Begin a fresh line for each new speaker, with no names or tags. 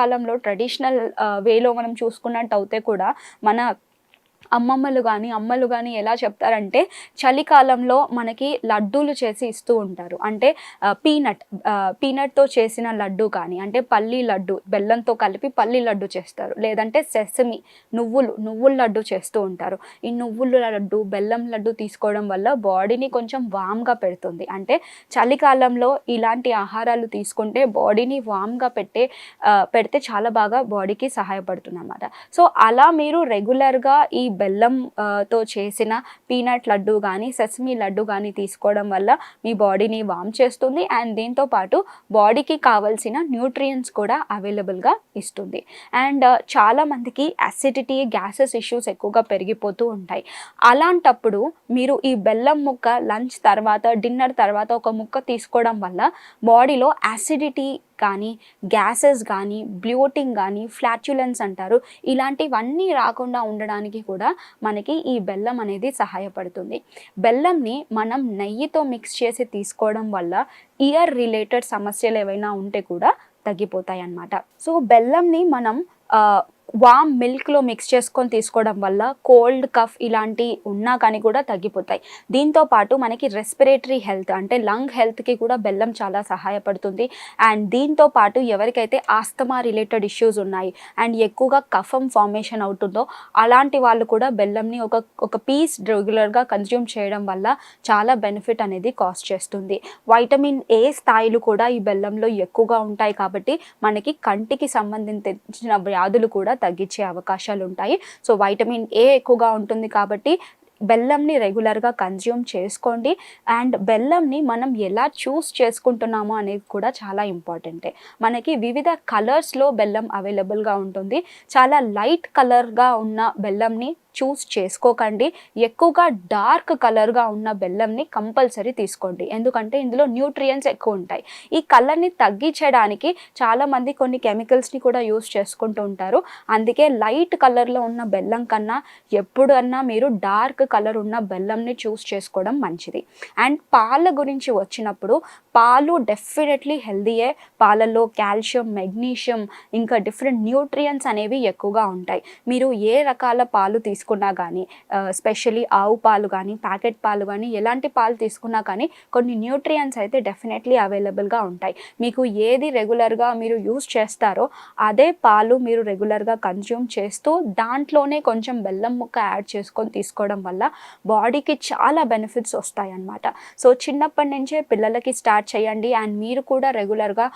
కాలంలో ట్రెడిషనల్ వేలో మనం చూసుకున్నట్టయితే కూడా మన అమ్మమ్మలు కానీ అమ్మలు కానీ ఎలా చెప్తారంటే చలికాలంలో మనకి లడ్డూలు చేసి ఇస్తూ ఉంటారు. అంటే పీనట్తో చేసిన లడ్డు కానీ, అంటే పల్లి లడ్డు బెల్లంతో కలిపి పల్లి లడ్డు చేస్తారు, లేదంటే సెసమి నువ్వుల లడ్డు చేస్తూ ఉంటారు. ఈ నువ్వుల లడ్డు బెల్లం లడ్డు తీసుకోవడం వల్ల బాడీని కొంచెం వామ్గా పెడుతుంది. అంటే చలికాలంలో ఇలాంటి ఆహారాలు తీసుకుంటే బాడీని వామ్గా పెడితే చాలా బాగా బాడీకి సహాయపడుతుంది అన్నమాట. సో అలా మీరు రెగ్యులర్గా ఈ బెల్లంతో చేసిన పీనట్ లడ్డు కానీ సెసమి లడ్డు కానీ తీసుకోవడం వల్ల మీ బాడీని వార్మ్ చేస్తుంది. అండ్ దీంతో పాటు బాడీకి కావాల్సిన న్యూట్రియంట్స్ కూడా అవైలబుల్గా ఇస్తుంది. అండ్ చాలామందికి అసిడిటీ గ్యాసెస్ ఇష్యూస్ ఎక్కువగా పెరిగిపోతూ ఉంటాయి. అలాంటప్పుడు మీరు ఈ బెల్లం ముక్క లంచ్ తర్వాత డిన్నర్ తర్వాత ఒక ముక్క తీసుకోవడం వల్ల బాడీలో అసిడిటీ కానీ గ్యాసెస్ కానీ బ్లోటింగ్ కానీ ఫ్లాట్యులెన్స్ అంటారు, ఇలాంటివన్నీ రాకుండా ఉండడానికి కూడా మనకి ఈ బెల్లం అనేది సహాయపడుతుంది. బెల్లంని మనం నెయ్యితో మిక్స్ చేసి తీసుకోవడం వల్ల ఇయర్ రిలేటెడ్ సమస్యలు ఏవైనా ఉంటే కూడా తగ్గిపోతాయి అన్నమాట. సో బెల్లంని మనం వామ్ మిల్క్లో మిక్స్ చేసుకొని తీసుకోవడం వల్ల కోల్డ్ కఫ్ ఇలాంటి ఉన్నా కానీ కూడా తగ్గిపోతాయి. దీంతో పాటు మనకి రెస్పిరేటరీ హెల్త్ అంటే లంగ్ హెల్త్కి కూడా బెల్లం చాలా సహాయపడుతుంది. అండ్ దీంతో పాటు ఎవరికైతే ఆస్తమా రిలేటెడ్ ఇష్యూస్ ఉన్నాయి అండ్ ఎక్కువగా కఫం ఫార్మేషన్ అవుతుందో అలాంటి వాళ్ళు కూడా బెల్లంని ఒక పీస్ రెగ్యులర్గా కన్జ్యూమ్ చేయడం వల్ల చాలా బెనిఫిట్ అనేది కాస్ట్ చేస్తుంది. వైటమిన్ ఏ స్థాయిలు కూడా ఈ బెల్లంలో ఎక్కువగా ఉంటాయి కాబట్టి మనకి కంటికి సంబంధించిన వ్యాధులు కూడా తగ్గించే అవకాశాలు ఉంటాయి. సో వైటమిన్ ఏ ఎక్కువగా ఉంటుంది కాబట్టి బెల్లంని రెగ్యులర్గా కన్జ్యూమ్ చేసుకోండి. అండ్ బెల్లంని మనం ఎలా చూస్ చేసుకుంటున్నామో అనేది కూడా చాలా ఇంపార్టెంటే. మనకి వివిధ కలర్స్లో బెల్లం అవైలబుల్గా ఉంటుంది. చాలా లైట్ కలర్గా ఉన్న బెల్లంని చూస్ చేసుకోకండి. ఎక్కువగా డార్క్ కలర్గా ఉన్న బెల్లంని కంపల్సరీ తీసుకోండి, ఎందుకంటే ఇందులో న్యూట్రియంట్స్ ఎక్కువ ఉంటాయి. ఈ కలర్ని తగ్గించడానికి చాలామంది కొన్ని కెమికల్స్ని కూడా యూస్ చేసుకుంటూ ఉంటారు. అందుకే లైట్ కలర్లో ఉన్న బెల్లం కన్నా ఎప్పుడన్నా మీరు డార్క్ కలర్ ఉన్న బెల్లంని చూస్ చేసుకోవడం మంచిది. అండ్ పాల గురించి వచ్చినప్పుడు పాలు డెఫినెట్లీ హెల్దీయే. పాలల్లో కాల్షియం మెగ్నీషియం ఇంకా డిఫరెంట్ న్యూట్రియంట్స్ అనేవి ఎక్కువగా ఉంటాయి. మీరు ఏ రకాల పాలు తీసుకున్నా కానీ స్పెషల్లీ ఆవు పాలు కానీ ప్యాకెట్ పాలు కానీ ఎలాంటి పాలు తీసుకున్నా కానీ కొన్ని న్యూట్రియంట్స్ అయితే డెఫినెట్లీ అవైలబుల్గా ఉంటాయి. మీకు ఏది రెగ్యులర్గా మీరు యూస్ చేస్తారో అదే పాలు మీరు రెగ్యులర్గా కన్జ్యూమ్ చేస్తూ దాంట్లోనే కొంచెం బెల్లం ముక్క యాడ్ చేసుకొని తీసుకోవడం వల్ల బాడీకి చాలా బెనిఫిట్స్ వస్తాయి అన్నమాట. సో చిన్నప్పటి నుంచే పిల్లలకి స్టార్ట్ చేయండి. అండ్ మీరు కూడా రెగ్యులర్గా